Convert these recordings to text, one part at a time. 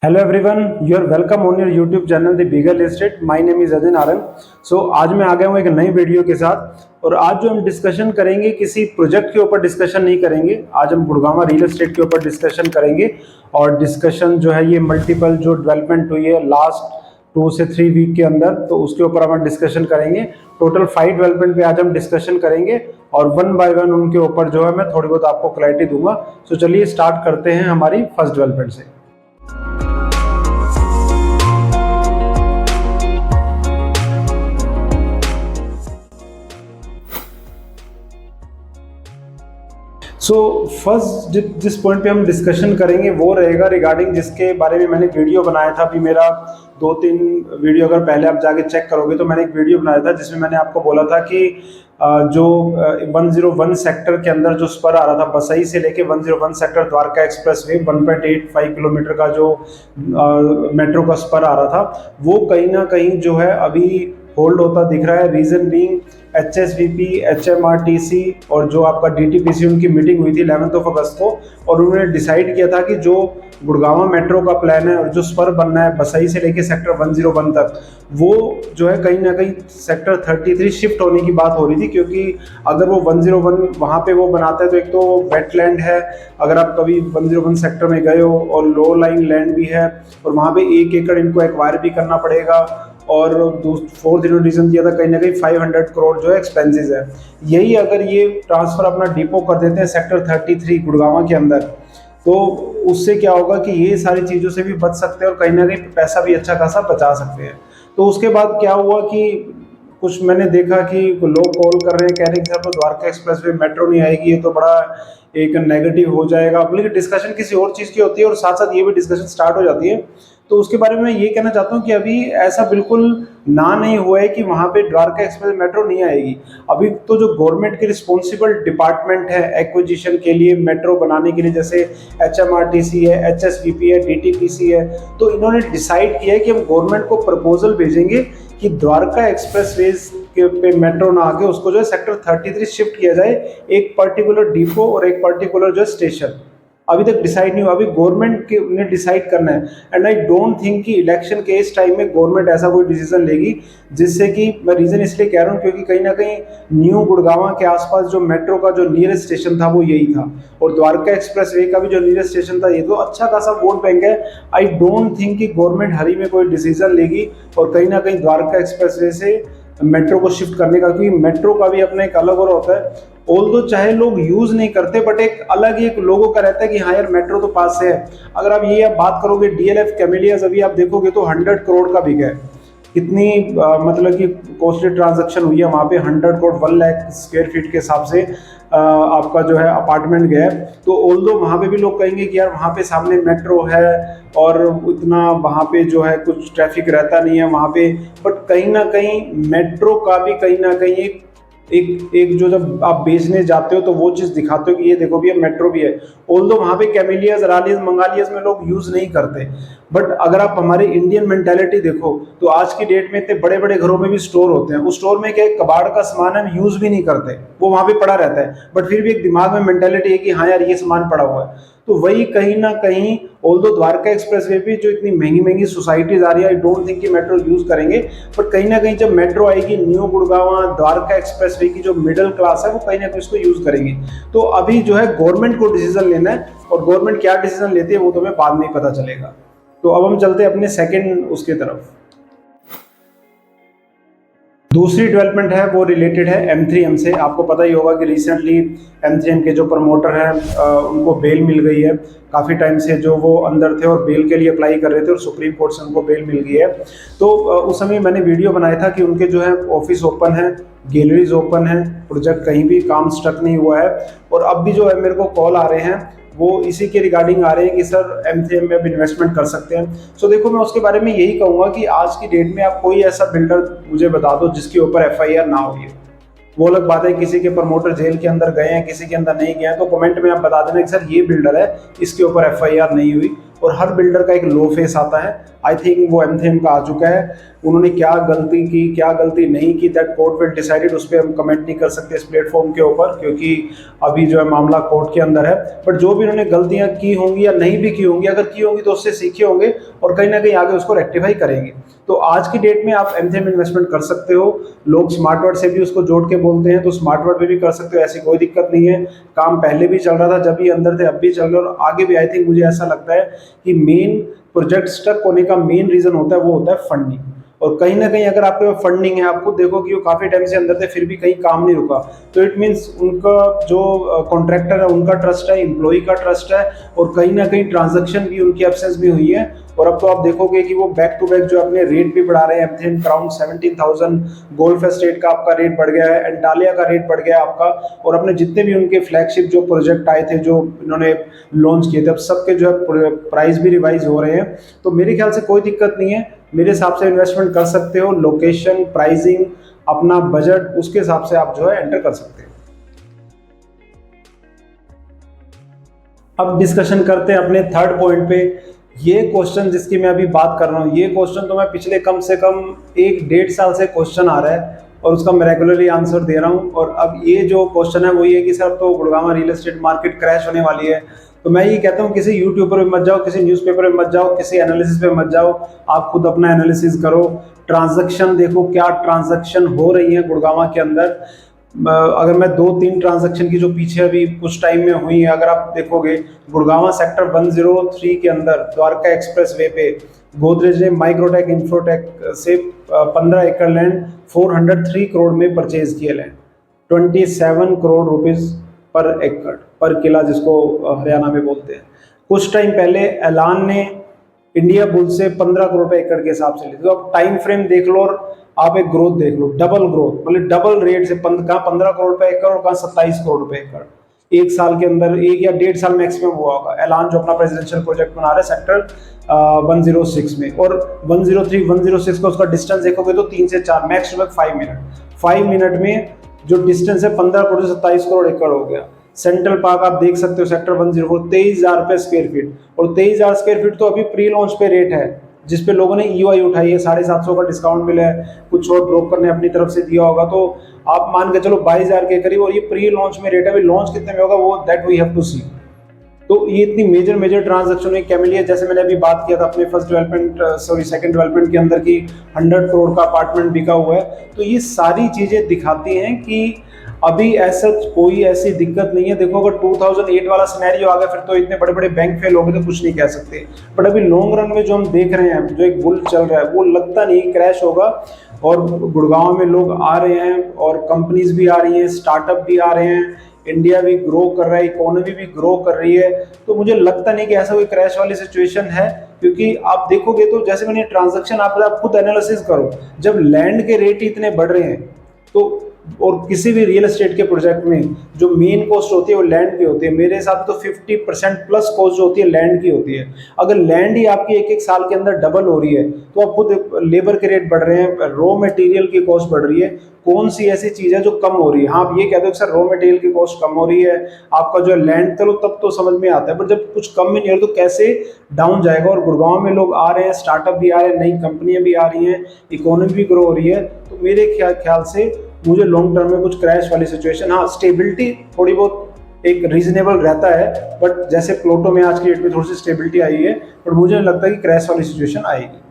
Hello everyone, you are welcome on your YouTube channel the bigger estate. My name is Ajay Narang. So आज मैं आ गया हूँ एक नई वीडियो के साथ। और आज जो हम डिस्कशन करेंगे किसी प्रोजेक्ट के ऊपर डिस्कशन नहीं करेंगे। आज हम गुड़गांव रियल एस्टेट के ऊपर डिस्कशन करेंगे। और डिस्कशन जो है ये मल्टीपल जो डेवलपमेंट हुई है लास्ट 2 से 3 वीक के अंदर, तो उसके ऊपर हम डिस्कशन करेंगे। टोटल 5 डेवलपमेंट पे आज हम डिस्कशन करेंगे और वन बाय वन उनके ऊपर जो है मैं थोड़ी बहुत आपको क्लैरिटी दूंगा। सो चलिए स्टार्ट करते हैं हमारी फर्स्ट डेवलपमेंट से। सो फर्स्ट जिस पॉइंट पे हम डिस्कशन करेंगे वो रहेगा रिगार्डिंग जिसके बारे में मैंने वीडियो बनाया था। अभी मेरा 2-3 वीडियो अगर पहले आप जाके चेक करोगे तो मैंने एक वीडियो बनाया था जिसमें मैंने आपको बोला था कि जो 101 सेक्टर के अंदर जो स्पर आ रहा था बसई से लेके 101 सेक्टर द्वारका एक्सप्रेसवे 1.85 किलोमीटर का जो मेट्रो का स्पर आ रहा था वो कहीं ना कहीं जो है अभी होल्ड होता दिख रहा है। रीजन बीइंग HSVP, HMRTC और जो आपका DTPC उनकी मीटिंग हुई थी 11 अगस्त को, और उन्होंने डिसाइड किया था कि जो गुड़गांव मेट्रो का प्लान है और जो स्पर बनना है बसई से लेके सेक्टर 101 तक, वो जो है कहीं ना कहीं सेक्टर 33 शिफ्ट होने की बात हो रही थी। क्योंकि अगर वो 101 वहाँ पे वो बनाता है तो एक तो वेटलैंड है, अगर आप कभी 101 सेक्टर में गए हो, और लो लाइन लैंड भी है और वहाँ पे 1 एकड़ इनको एक्वायर भी करना पड़ेगा। और फोर्थ इन्होंने रीजन दिया था कहीं ना कहीं 500 करोड़ जो है एक्सपेंसेस है। यही अगर ये ट्रांसफर अपना डिपो कर देते हैं सेक्टर 33 गुड़गांव के अंदर, तो उससे क्या होगा कि ये सारी चीज़ों से भी बच सकते हैं और कहीं ना कहीं पैसा भी अच्छा खासा बचा सकते हैं। तो उसके बाद क्या हुआ कि कुछ मैंने देखा कि लोग कॉल कर रहे हैं, कह रहे हैं कि सर तो द्वारका एक्सप्रेसवे मेट्रो नहीं आएगी, ये तो बड़ा एक नेगेटिव हो जाएगा। लेकिन डिस्कशन किसी और चीज़ की होती है और साथ साथ ये भी डिस्कशन स्टार्ट हो जाती है। तो उसके बारे में मैं ये कहना चाहता हूँ कि अभी ऐसा बिल्कुल ना नहीं हुआ है कि वहाँ पे द्वारका एक्सप्रेस मेट्रो नहीं आएगी। अभी तो जो गवर्नमेंट के रिस्पॉन्सिबल डिपार्टमेंट है एक्विजिशन के लिए मेट्रो बनाने के लिए, जैसे HMRTC है, HSVP है, DTPC है, तो इन्होंने डिसाइड किया है कि हम गवर्नमेंट को प्रपोजल भेजेंगे कि द्वारका एक्सप्रेसवेज पे मेट्रो ना आके उसको जो है सेक्टर 33 शिफ्ट किया जाए, एक पर्टिकुलर डिपो और एक पर्टिकुलर जो स्टेशन। अभी तक डिसाइड नहीं हुआ, अभी गवर्नमेंट ने डिसाइड करना है। एंड आई डोंट थिंक कि इलेक्शन के इस टाइम में गवर्नमेंट ऐसा कोई डिसीजन लेगी, जिससे कि मैं रीजन इसलिए कह रहा हूँ क्योंकि कहीं ना कहीं न्यू गुड़गांव के आसपास जो मेट्रो का जो नियरेस्ट स्टेशन था वो यही था, और द्वारका एक्सप्रेसवे का भी जो नियरेस्ट स्टेशन था ये, तो अच्छा खासा वोट बैंक है। आई डोंट थिंक कि गवर्नमेंट हरी में कोई डिसीजन लेगी और कहीं ना कहीं द्वारका एक्सप्रेसवे से मेट्रो को शिफ्ट करने का, क्योंकि मेट्रो का भी अपना एक अलग और होता है। ऑल्दो चाहे लोग यूज नहीं करते, बट एक अलग ही एक लोगों का रहता है कि हाँ यार मेट्रो तो पास है। अगर आप ये बात करोगे DLF कैमेलियाज, अभी आप देखोगे तो 100 करोड़ का बिका है। कितनी मतलब कि कॉस्टली ट्रांजैक्शन हुई है वहाँ पे, 100 करोड़ 1 लाख स्क्वायर फीट के हिसाब से आपका जो है अपार्टमेंट गया है। तो ऑल्दो वहाँ पे भी लोग कहेंगे कि यार वहाँ पे सामने मेट्रो है और उतना वहाँ पे जो है कुछ ट्रैफिक रहता नहीं है वहाँ पे, बट कहीं ना कहीं मेट्रो का भी कहीं ना कहीं एक जो जब आप बेचने जाते हो तो वो चीज़ दिखाते हो कि ये देखो भैया मेट्रो भी है। ऑल्दो वहाँ पे कैमेलियाज, अरालियाज, मंगालियाज में लोग यूज़ नहीं करते, बट अगर आप हमारे इंडियन मेंटालिटी देखो तो आज की डेट में इतने बड़े बड़े घरों में भी स्टोर होते हैं। उस स्टोर में क्या कबाड़ का सामान हम यूज़ भी नहीं करते, वो वहाँ पे पड़ा रहता है, बट फिर भी एक दिमाग में मेंटालिटी है कि हाँ यार ये सामान पड़ा हुआ है। तो वही कहीं ना कहीं ऑल्दो द्वारका एक्सप्रेसवे भी जो इतनी महंगी महंगी सोसाइटीज आ रही है, आई डोंट थिंक कि मेट्रो यूज करेंगे, बट कहीं ना कहीं जब मेट्रो आएगी न्यू गुड़गांव द्वारका एक्सप्रेसवे की जो मिडिल क्लास है वो कहीं ना कहीं इसको यूज करेंगे। तो अभी जो है गवर्नमेंट को डिसीजन लेना है, और गवर्नमेंट क्या डिसीजन लेती है वो तो हमें बाद में ही पता चलेगा। तो अब हम चलते हैं अपने सेकेंड उसके तरफ। दूसरी डेवलपमेंट है वो रिलेटेड है M3M से। आपको पता ही होगा कि रिसेंटली M3M के जो प्रमोटर हैं उनको बेल मिल गई है। काफ़ी टाइम से जो वो अंदर थे और बेल के लिए अप्लाई कर रहे थे और सुप्रीम कोर्ट से उनको बेल मिल गई है। तो उस समय मैंने वीडियो बनाया था कि उनके जो है ऑफिस ओपन है, गैलरीज ओपन है, प्रोजेक्ट कहीं भी काम स्टक नहीं हुआ है। और अब भी जो है मेरे को कॉल आ रहे हैं वो इसी के रिगार्डिंग आ रहे हैं कि सर M3M में अब इन्वेस्टमेंट कर सकते हैं। सो देखो मैं उसके बारे में यही कहूँगा कि आज की डेट में आप कोई ऐसा बिल्डर मुझे बता दो जिसके ऊपर FIR ना हुई है। वो अलग बात है किसी के प्रमोटर जेल के अंदर गए हैं, किसी के अंदर नहीं गए हैं, तो कमेंट में आप बता देना कि सर ये बिल्डर है इसके ऊपर FIR नहीं हुई। और हर बिल्डर का एक लो फेस आता है। आई थिंक वो एमथेम का आ चुका है। उन्होंने क्या गलती की, क्या गलती नहीं की, दैट कोर्ट विल डिसाइडेड, उस पर हम कमेंट नहीं कर सकते इस प्लेटफॉर्म के ऊपर, क्योंकि अभी जो है मामला कोर्ट के अंदर है। बट जो भी उन्होंने गलतियां की होंगी या नहीं भी की होंगी, अगर की होंगी तो उससे सीखे होंगे और कहीं ना कहीं आगे उसको रेक्टिफाई करेंगे। तो आज की डेट में आप एमथेम इन्वेस्टमेंट कर सकते हो। लोग स्मार्ट वर्ड से भी उसको जोड़ के बोलते हैं, तो स्मार्ट वर्ड में भी कर सकते हो, ऐसी कोई दिक्कत नहीं है। काम पहले भी चल रहा था, जब भी अंदर थे अब भी चल रहा है और आगे भी। आई थिंक मुझे ऐसा लगता है कि मेन प्रोजेक्ट स्टक होने का मेन रीजन होता है, वो होता है फंडिंग। और कहीं ना कहीं अगर आपके पास फंडिंग है, आप खुद देखो कि वो काफी टाइम से अंदर थे फिर भी कहीं काम नहीं रुका, तो इट मीन्स उनका जो कॉन्ट्रैक्टर है उनका ट्रस्ट है, एम्प्लॉय का ट्रस्ट है, और कहीं ना कहीं ट्रांजैक्शन भी उनकी एब्सेंस भी हुई है। और अब तो आप देखोगे कि वो बैक टू बैक जो अपने रेट भी बढ़ा रहे हैं। एमथेम क्राउन 17,000, गोल्फ एस्टेट का आपका रेट बढ़ गया है, एंटालिया का रेट बढ़ गया है आपका, और अपने जितने भी उनके फ्लैगशिप जो प्रोजेक्ट आए थे, जो इन्होंने लॉन्च किए थे, अब सबके जो है प्राइस भी रिवाइज हो रहे हैं। तो मेरे ख्याल से कोई दिक्कत नहीं है, मेरे हिसाब से इन्वेस्टमेंट कर सकते हो। लोकेशन, प्राइसिंग, अपना बजट, उसके हिसाब से आप जो है एंटर कर सकते हो। अब डिस्कशन करते हैं अपने थर्ड पॉइंट पे। ये क्वेश्चन जिसकी मैं अभी बात कर रहा हूँ, ये क्वेश्चन तो मैं पिछले कम से कम 1-1.5 साल से क्वेश्चन आ रहा है और उसका मैं रेगुलरली आंसर दे रहा हूँ। और अब ये जो क्वेश्चन है वो ये कि सर तो Gurgaon real estate market crash होने वाली है। तो मैं ये कहता हूँ किसी यूट्यूबर पे मत जाओ, किसी न्यूज़पेपर पे मत जाओ, किसी एनालिसिस पे मत जाओ, आप खुद अपना एनालिसिस करो। ट्रांजैक्शन देखो, क्या ट्रांजैक्शन हो रही है गुड़गांव के अंदर। अगर मैं 2-3 ट्रांजैक्शन की जो पीछे अभी कुछ टाइम में हुई है, अगर आप देखोगे, गुड़गांव सेक्टर 103 के अंदर द्वारका एक्सप्रेस वे पे गोदरेज ने माइक्रोटेक इंफ्रोटेक से 15 एकड़ लैंड 403 करोड़ में परचेज किया लैंड, 27 करोड़ रुपीज पर एकड़, पर किला जिसको हरियाणा में बोलते हैं। कुछ टाइम पहले ऐलान ने इंडिया बुल से 15 करोड़ रुपए एकड़ के हिसाब से ली। तो आप टाइम फ्रेम देख लो और आप एक ग्रोथ देख लो, डबल ग्रोथ, मतलब डबल रेट से कहाँ 15 करोड़ रुपए एकड़ और कहाँ 27 करोड़ रुपए एकड़। एक साल के अंदर, 1 या 1.5 साल मैक्सिमम हुआ होगा। ऐलान जो अपना प्रेसिडेंशियल प्रोजेक्ट बना रहे सेक्टर 106 में, और 103, 106 का उसका डिस्टेंस देखोगे तो 3 से 4, मैक्स टू मैक्स 5 मिनट में जो डिस्टेंस है 15 करोड़ से 27 करोड़ एकड़ हो गया। सेंट्रल पार्क आप देख सकते हो सेक्टर 104, 23,000 रुपए स्क्वायर फीट, और 23,000 स्क्वायर फीट तो अभी प्री लॉन्च पे रेट है, जिसपे लोगों ने ईओआई उठाई है, 750 का डिस्काउंट मिला है, कुछ और ब्रोकर ने अपनी तरफ से दिया होगा, तो आप मान के चलो 22,000 के करीब, और ये प्री लॉन्च में रेट है। अभी लॉन्च कितने में होगा वो दैट वी हैव टू सी। तो ये इतनी मेजर ट्रांजैक्शन हुई कैमेलिया, जैसे मैंने अभी बात किया था अपने सेकंड डेवलपमेंट के अंदर की 100 करोड़ का अपार्टमेंट बिका हुआ है। तो ये सारी चीजें दिखाती हैं कि अभी ऐसा कोई ऐसी दिक्कत नहीं है। देखो अगर 2008 वाला सिनेरियो आ गया फिर तो इतने बड़े बड़े बैंक फेल हो गए तो कुछ नहीं कह सकते। बट अभी लॉन्ग रन में जो हम देख रहे हैं, जो एक बुल चल रहा है, वो लगता नहीं क्रैश होगा। और गुड़गांव में लोग आ रहे हैं और कंपनीज भी आ रही हैं, स्टार्टअप भी आ रहे हैं, इंडिया भी ग्रो कर रहा है, इकोनॉमी भी ग्रो कर रही है। तो मुझे लगता नहीं कि ऐसा कोई क्रैश वाली सिचुएशन है, क्योंकि आप देखोगे तो जैसे मैंने ट्रांजैक्शन आप खुद एनालिसिस करो, जब लैंड के रेट इतने बढ़ रहे हैं तो, और किसी भी रियल एस्टेट के प्रोजेक्ट में जो मेन कॉस्ट होती है वो लैंड की होती है। मेरे हिसाब से तो 50% प्लस कॉस्ट जो होती है लैंड की होती है। अगर लैंड ही आपकी एक साल के अंदर डबल हो रही है तो आप खुद लेबर के रेट बढ़ रहे हैं, रॉ मटेरियल की कॉस्ट बढ़ रही है, कौन सी ऐसी चीज है जो कम हो रही है? हाँ, आप ये कहते हो कि सर रॉ मटेरियल की कॉस्ट कम हो रही है, आपका जो लैंड, चलो तब तो समझ में आता है, बट जब कुछ कम में नहीं हो तो कैसे डाउन जाएगा? और गुड़गांव में लोग आ रहे हैं, स्टार्टअप भी आ रहे हैं, नई कंपनियां भी आ रही हैं, इकोनॉमी भी ग्रो हो रही है। तो मेरे ख्याल से मुझे लॉन्ग टर्म में कुछ क्रैश वाली सिचुएशन, हाँ स्टेबिलिटी थोड़ी बहुत एक रीजनेबल रहता है, बट जैसे प्लोटो में आज की डेट में थोड़ी सी स्टेबिलिटी आई है, बट मुझे नहीं लगता कि क्रैश वाली सिचुएशन आएगी।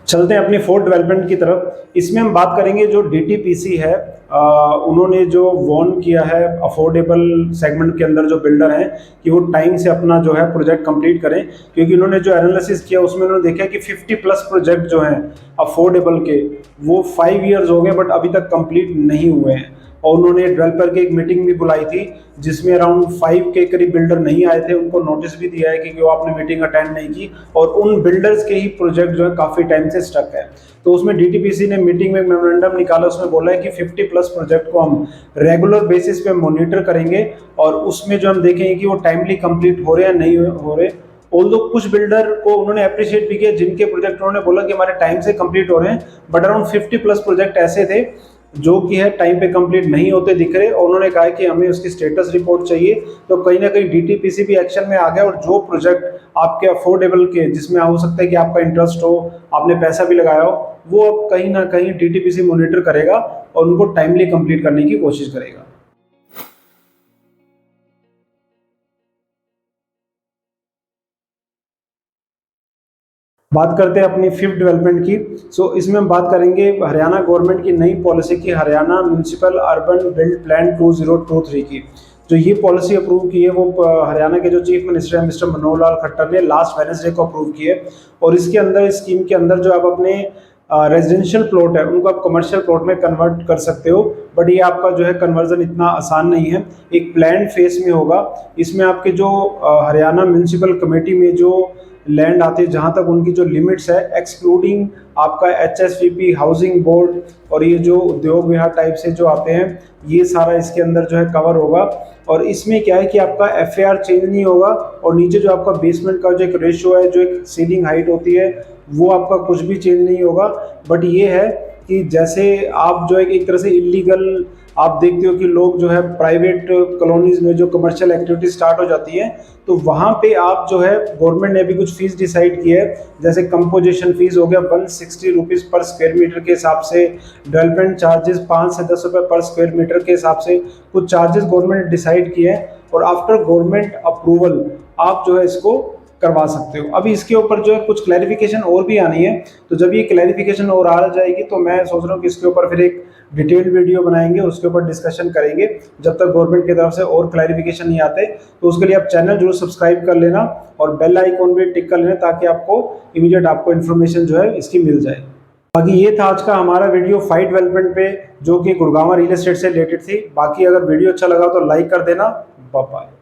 चलते हैं अपनी फोर्थ डेवलपमेंट की तरफ। इसमें हम बात करेंगे जो डीटीपीसी है, उन्होंने जो वॉर्न किया है अफोर्डेबल सेगमेंट के अंदर जो बिल्डर हैं कि वो टाइम से अपना जो है प्रोजेक्ट कंप्लीट करें, क्योंकि उन्होंने जो एनालिसिस किया उसमें उन्होंने देखा कि 50+ प्रोजेक्ट जो हैं अफोर्डेबल के वो 5 इयर्स हो गए बट अभी तक कंप्लीट नहीं हुए हैं। और उन्होंने डेवलपर की एक मीटिंग भी बुलाई थी जिसमें अराउंड 5 के करीब बिल्डर नहीं आए थे, उनको नोटिस भी दिया है कि वो आपने मीटिंग अटेंड नहीं की, और उन बिल्डर्स के ही प्रोजेक्ट जो है काफ़ी टाइम से स्टक है। तो उसमें डीटीपीसी ने मीटिंग में मेमोरेंडम निकाला, उसमें बोला है कि 50+ प्रोजेक्ट को हम रेगुलर बेसिस पे मॉनिटर करेंगे और उसमें जो हम देखेंगे कि वो टाइमली कंप्लीट हो रहे हैं नहीं हो रहे। ऑल्दो कुछ बिल्डर को उन्होंने अप्रिशिएट भी किया जिनके प्रोजेक्ट उन्होंने बोला कि हमारे टाइम से कंप्लीट हो रहे हैं, बट अराउंड 50+ प्रोजेक्ट ऐसे थे जो कि है टाइम पे कंप्लीट नहीं होते दिख रहे, और उन्होंने कहा है कि हमें उसकी स्टेटस रिपोर्ट चाहिए। तो कहीं ना कहीं डीटीपीसी भी एक्शन में आ गया, और जो प्रोजेक्ट आपके अफोर्डेबल के, जिसमें हो सकता है कि आपका इंटरेस्ट हो, आपने पैसा भी लगाया हो, वो अब कहीं ना कहीं डीटीपीसी मॉनिटर करेगा और उनको टाइमली कंप्लीट करने की कोशिश करेगा। बात करते हैं अपनी फिफ्थ डेवलपमेंट की। इसमें हम बात करेंगे हरियाणा गवर्नमेंट की नई पॉलिसी की, Haryana municipal urban build plan 2023 की। जो ये पॉलिसी अप्रूव की है वो हरियाणा के जो चीफ मिनिस्टर है मिस्टर मनोहर लाल खट्टर ने लास्ट वेडनेसडे को अप्रूव की है। और इसके अंदर, इस स्कीम के अंदर, जो आप अपने रेजिडेंशियल प्लॉट है उनको आप कमर्शियल प्लॉट में कन्वर्ट कर सकते हो। बट ये आपका जो है कन्वर्जन इतना आसान नहीं है, एक प्लान फेस में होगा। इसमें आपके जो हरियाणा म्यूनिसिपल कमेटी में जो लैंड आती है, जहाँ तक उनकी जो लिमिट्स है, एक्सक्लूडिंग आपका एचएसवीपी, हाउसिंग बोर्ड और ये जो उद्योग विहार टाइप से जो आते हैं, ये सारा इसके अंदर जो है कवर होगा। और इसमें क्या है कि आपका एफएआर चेंज नहीं होगा, और नीचे जो आपका बेसमेंट का जो एक रेशियो है, जो एक सीलिंग हाइट होती है, वो आपका कुछ भी चेंज नहीं होगा। बट ये है कि जैसे आप जो है एक तरह से इलीगल, आप देखते हो कि लोग जो है प्राइवेट कॉलोनीज में जो कमर्शियल एक्टिविटी स्टार्ट हो जाती है, तो वहाँ पे आप जो है, गवर्नमेंट ने अभी कुछ फीस डिसाइड की है। जैसे कंपोजिशन फीस हो गया 160 रुपीज़ पर स्क्वायर मीटर के हिसाब से, डेवलपमेंट चार्जेस 5 से 10 रुपये पर स्क्वायर मीटर के हिसाब से कुछ चार्जेस गवर्नमेंट ने डिसाइड किए हैं। और आफ्टर गवर्नमेंट अप्रूवल आप जो है इसको करवा सकते हो। अभी इसके ऊपर जो है कुछ क्लैरिफिकेशन और भी आनी है, तो जब ये क्लैरिफिकेशन और आ जाएगी तो मैं सोच रहा हूँ कि इसके ऊपर फिर एक डिटेल्ड वीडियो बनाएंगे, उसके ऊपर डिस्कशन करेंगे। जब तक गवर्नमेंट की तरफ से और क्लैरिफिकेशन नहीं आते, तो उसके लिए आप चैनल जरूर सब्सक्राइब कर लेना और बेल आइकॉन भी टिक कर लेना, ताकि आपको इमीडिएट आपको इन्फॉर्मेशन जो है इसकी मिल जाए। बाकी ये था आज का हमारा वीडियो फाइट डेवलपमेंट पे, जो कि गुड़गांव रियल एस्टेट से रिलेटेड थी। बाकी अगर वीडियो अच्छा लगा तो लाइक कर देना। Bye bye.